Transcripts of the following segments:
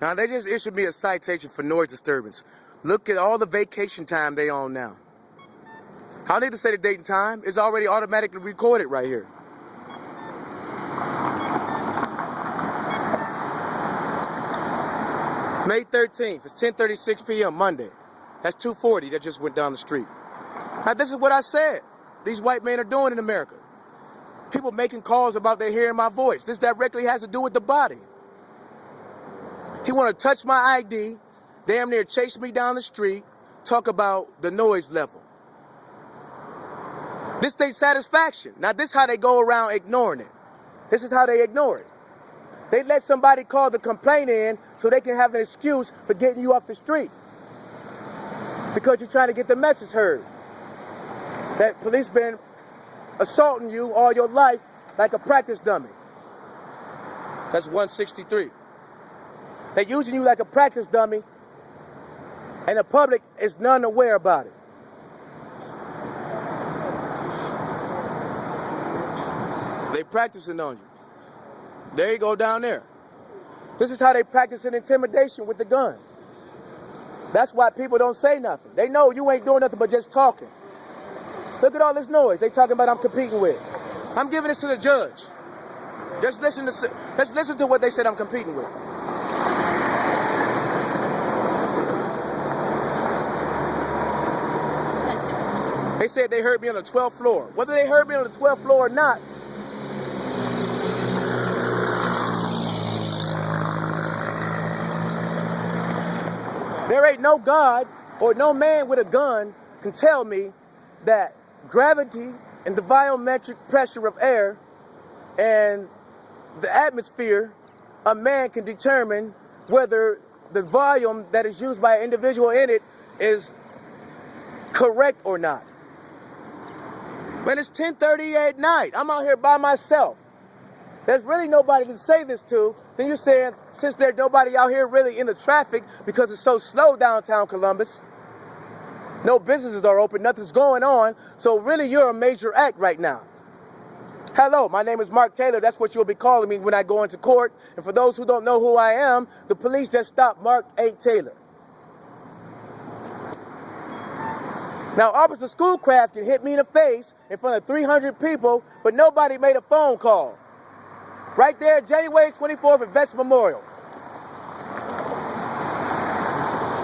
Now, they just issued me a citation for noise disturbance. Look at all the vacation time they on now. I don't need to say the date and time. It's already automatically recorded right here. May 13th, it's 10:36 p.m. Monday. That's 240 that just went down the street. Now, this is what I said these white men are doing in America. People making calls about they hearing my voice. This directly has to do with the body. He want to touch my ID, damn near chase me down the street, talk about the noise level. This their satisfaction. Now, this is how they go around ignoring it. This is how they ignore it. They let somebody call the complaint in so they can have an excuse for getting you off the street. Because you're trying to get the message heard. That police been assaulting you all your life like a practice dummy. That's 163. They're using you like a practice dummy, and the public is none aware about it. They practicing on you. There you go down there. This is how they practice intimidation with the gun. That's why people don't say nothing. They know you ain't doing nothing but just talking. Look at all this noise they talking about I'm competing with. I'm giving this to the judge. Let's listen to what they said I'm competing with. They said they heard me on the 12th floor. Whether they heard me on the 12th floor or not, there ain't no God or no man with a gun can tell me that gravity and the volumetric pressure of air and the atmosphere, a man can determine whether the volume that is used by an individual in it is correct or not. Man, it's 10:30 at night. I'm out here by myself. There's really nobody to say this to. Then you're saying, since there's nobody out here really in the traffic because it's so slow downtown Columbus, no businesses are open, nothing's going on, so really you're a major act right now. Hello, my name is Mark Taylor. That's what you'll be calling me when I go into court. And for those who don't know who I am, the police just stopped Mark A. Taylor. Now, Officer Schoolcraft can hit me in the face in front of 300 people, but nobody made a phone call. Right there, January 24th at Vets Memorial.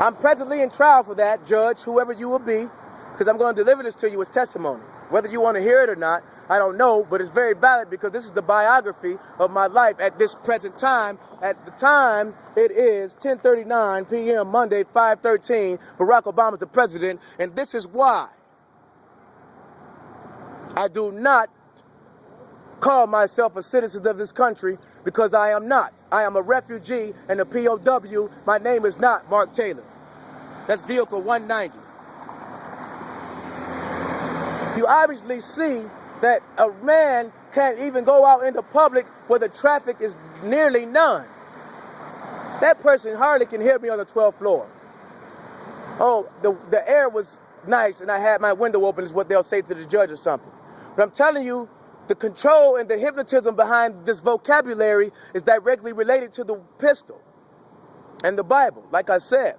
I'm presently in trial for that, Judge, whoever you will be, because I'm going to deliver this to you as testimony. Whether you want to hear it or not, I don't know, but it's very valid because this is the biography of my life at this present time. At the time, it is 10:39 p.m. Monday, 5/13. Barack Obama's the president, and this is why I do not call myself a citizen of this country, because I am not. I am a refugee and a POW. My name is not Mark Taylor. That's vehicle 190. You obviously see that a man can't even go out into public where the traffic is nearly none. That person hardly can hear me on the 12th floor. Oh, the air was nice and I had my window open is what they'll say to the judge or something. But I'm telling you, the control and the hypnotism behind this vocabulary is directly related to the pistol and the Bible. Like I said,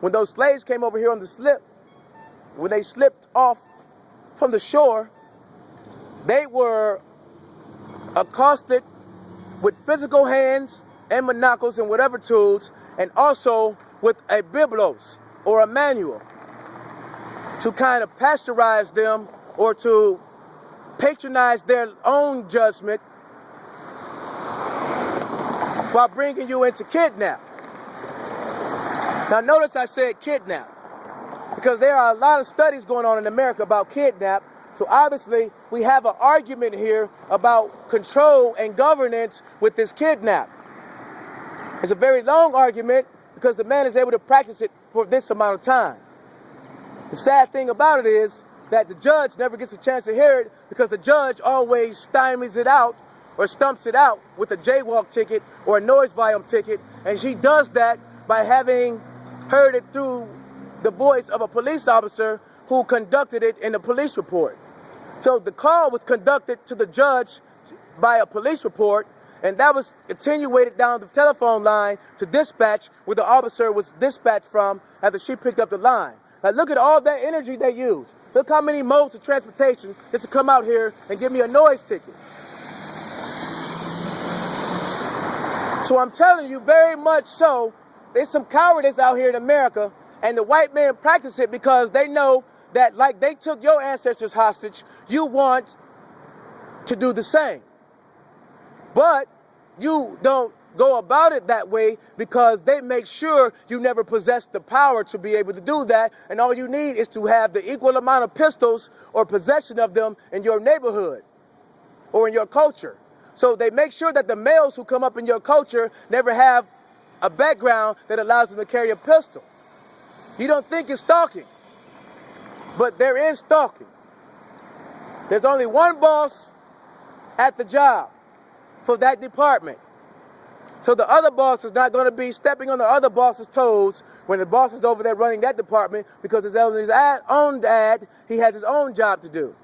when those slaves came over here on the slip, when they slipped off from the shore, they were accosted with physical hands and monocles and whatever tools, and also with a biblos or a manual to kind of pasteurize them or to patronize their own judgment while bringing you into kidnap. Now notice I said kidnap because there are a lot of studies going on in America about kidnap. So obviously we have an argument here about control and governance with this kidnap. It's a very long argument because the man is able to practice it for this amount of time. The sad thing about it is that the judge never gets a chance to hear it because the judge always stymies it out or stumps it out with a jaywalk ticket or a noise volume ticket, and she does that by having heard it through the voice of a police officer who conducted it in a police report. So the call was conducted to the judge by a police report, And that was attenuated down the telephone line to dispatch, where the officer was dispatched from after she picked up the line. Now look at all that energy they use. Look how many modes of transportation just to come out here and give me a noise ticket. So I'm telling you, very much so, there's some cowardice out here in America, and the white men practice it because they know that, like they took your ancestors hostage, you want to do the same. But you don't go about it that way because they make sure you never possess the power to be able to do that, and all you need is to have the equal amount of pistols or possession of them in your neighborhood or in your culture. So they make sure that the males who come up in your culture never have a background that allows them to carry a pistol. You don't think it's stalking, but there is stalking. There's only one boss at the job for that department. So the other boss is not going to be stepping on the other boss's toes when the boss is over there running that department, because his own dad, he has his own job to do.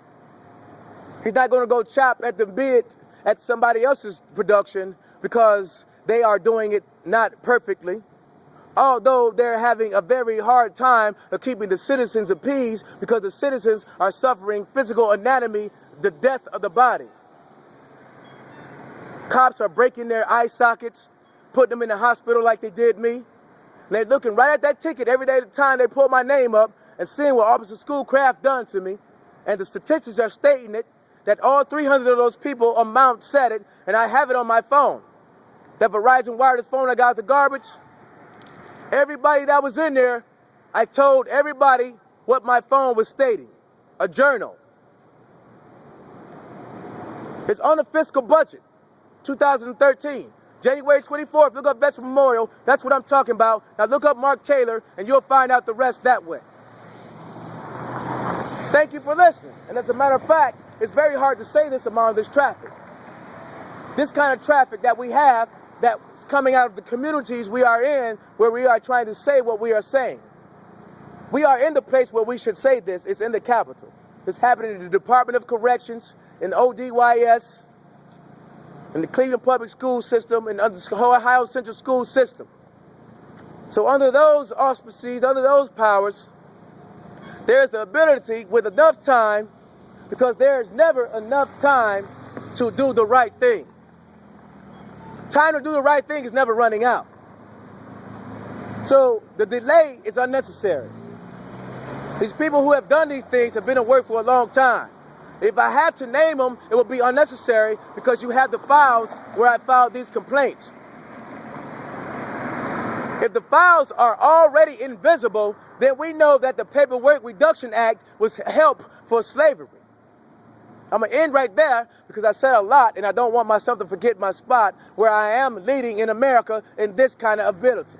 He's not going to go chop at the bit at somebody else's production because they are doing it not perfectly, although they're having a very hard time of keeping the citizens appeased because the citizens are suffering physical anatomy, the death of the body. Cops are breaking their eye sockets, putting them in the hospital like they did me. And they're looking right at that ticket every day at the time they pull my name up and seeing what Officer Schoolcraft done to me. And the statistics are stating it, that all 300 of those people amount said it, and I have it on my phone. That Verizon wireless phone I got out the garbage, everybody that was in there, I told everybody what my phone was stating. A journal. It's on the fiscal budget, 2013. January 24th, look up Veterans Memorial. That's what I'm talking about. Now look up Mark Taylor, and you'll find out the rest that way. Thank you for listening. And as a matter of fact, it's very hard to say this among this traffic. This kind of traffic that we have, that's coming out of the communities we are in, where we are trying to say what we are saying. We are in the place where we should say this. It's in the Capitol. It's happening in the Department of Corrections, in the ODYS, in the Cleveland Public School System, and under the Ohio Central School System. So under those auspices, under those powers, there's the ability with enough time, because there's never enough time to do the right thing. Time to do the right thing is never running out. So the delay is unnecessary. These people who have done these things have been at work for a long time. If I have to name them, it will be unnecessary because you have the files where I filed these complaints. If the files are already invisible, then we know that the Paperwork Reduction Act was help for slavery. I'm going to end right there because I said a lot and I don't want myself to forget my spot where I am leading in America in this kind of ability.